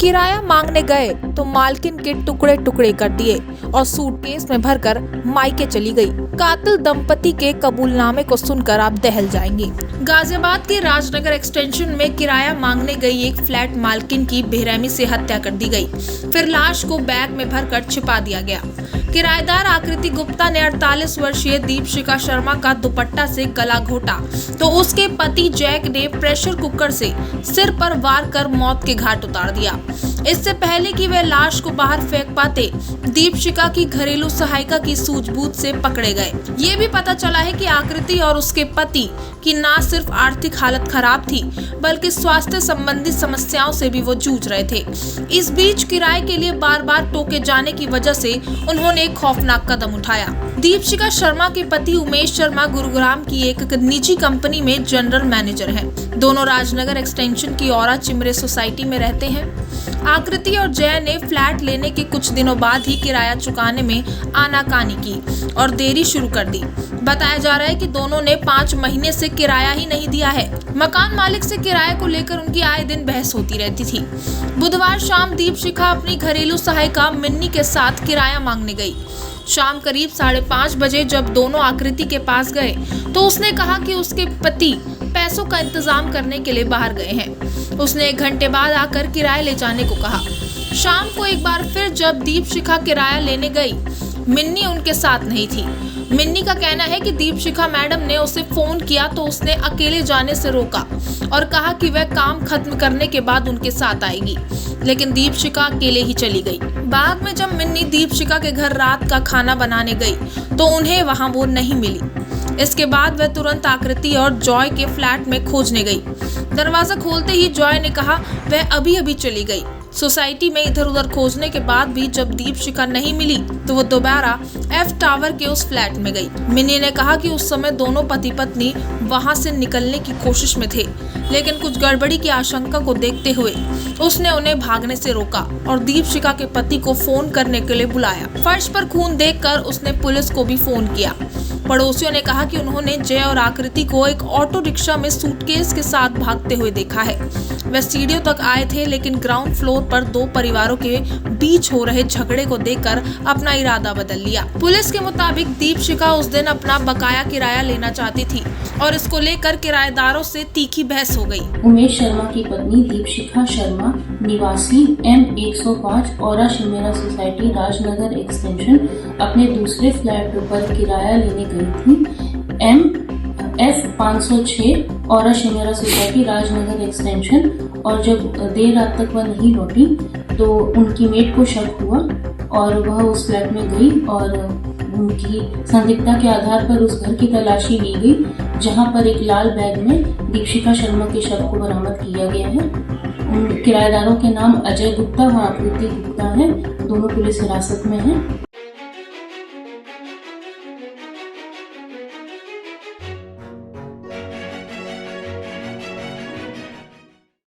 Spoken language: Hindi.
किराया मांगने गए तो मालकिन के टुकड़े टुकड़े कर दिए और सूटकेस में भरकर मायके चली गई। कातिल दंपति के कबूलनामे को सुनकर आप दहल जाएंगे। गाजियाबाद के राजनगर एक्सटेंशन में किराया मांगने गई एक फ्लैट मालकिन की बेरहमी से हत्या कर दी गई, फिर लाश को बैग में भरकर छिपा दिया गया। किराएदार आकृति गुप्ता ने 48 वर्षीय दीपशिखा शर्मा का दुपट्टा से गला घोटा तो उसके पति जैक ने प्रेशर कुकर से सिर पर वार कर मौत के घाट उतार दिया। इससे पहले कि वे लाश को बाहर फेंक पाते, दीपशिखा की घरेलू सहायिका की सूझबूझ से पकड़े गए। ये भी पता चला है कि आकृति और उसके पति की न सिर्फ आर्थिक हालत खराब थी, बल्कि स्वास्थ्य संबंधी समस्याओं से भी वो जूझ रहे थे। इस बीच किराए के लिए बार बार टोके जाने की वजह से उन्होंने एक खौफनाक कदम उठाया। दीपशिखा शर्मा के पति उमेश शर्मा गुरुग्राम की एक निजी कंपनी में जनरल मैनेजर हैं। दोनों राजनगर एक्सटेंशन की औरा चिमरे सोसाइटी में रहते हैं। आकृति और जय ने फ्लैट लेने के कुछ दिनों बाद ही किराया चुकाने में आनाकानी की और देरी शुरू कर दी। बताया जा रहा है कि दोनों ने 5 महीने से किराया ही नहीं दिया है। मकान मालिक से किराए को लेकर उनकी आए दिन बहस होती रहती थी। बुधवार शाम दीपशिखा अपनी घरेलू सहायिका मिन्नी के साथ किराया मांगने गई। शाम करीब 5:30 बजे जब दोनों आकृति के पास गए तो उसने कहा कि उसके पति पैसों का इंतजाम करने के लिए बाहर गए हैं। उसने 1 घंटे बाद आकर किराया ले जाने को कहा। शाम को एक बार फिर जब दीपशिखा किराया लेने गई, मिन्नी उनके साथ नहीं थी। मिन्नी का कहना है कि दीपशिखा मैडम ने उसे फोन किया तो उसने अकेले जाने से रोका और कहा कि वह काम खत्म करने के बाद उनके साथ आएगी, लेकिन दीपशिखा अकेले ही चली गई। बाद में जब मिन्नी दीपशिखा के घर रात का खाना बनाने गई तो उन्हें वहां वो नहीं मिली। इसके बाद वह तुरंत आकृति और जॉय के फ्लैट में खोजने गई। दरवाजा खोलते ही जॉय ने कहा वह अभी चली गई। सोसाइटी में इधर उधर खोजने के बाद भी जब दीपशिखा नहीं मिली तो वो दोबारा एफ टावर के उस फ्लैट में गई। मिन्नी ने कहा कि उस समय दोनों पति पत्नी वहां से निकलने की कोशिश में थे, लेकिन कुछ गड़बड़ी की आशंका को देखते हुए उसने उन्हें भागने से रोका और दीपशिखा के पति को फोन करने के लिए बुलाया। फर्श पर खून देखकर उसने पुलिस को भी फोन किया। पड़ोसियों ने कहा कि उन्होंने जय और आकृति को एक ऑटो रिक्शा में सूटकेस के साथ भागते हुए देखा है। वे सीढ़ियों तक आए थे, लेकिन ग्राउंड फ्लोर पर 2 परिवारों के बीच हो रहे झगड़े को देखकर अपना इरादा बदल लिया। पुलिस के मुताबिक दीपशिखा उस दिन अपना बकाया किराया लेना चाहती थी और इसको लेकर किराएदारों से तीखी बहस हो गई। उमेश शर्मा की पत्नी दीपशिखा शर्मा निवासी M105 औरा चिमरा सोसाइटी राजनगर एक्सटेंशन अपने दूसरे फ्लैट पर किराया लेने गई थी। F506 औरा चिमरा सोसाइटी राजनगर एक्सटेंशन, और जब देर रात तक वह नहीं लौटी तो उनकी मेट को शक हुआ और वह उस फ्लैट में गई और उनकी संदिग्धता के आधार पर उस घर की तलाशी ली गई, जहां पर एक लाल बैग में दीपशिखा शर्मा के शव को बरामद किया गया है। उन किराएदारों के नाम अजय गुप्ता व आकृति गुप्ता है। दोनों पुलिस हिरासत में हैं।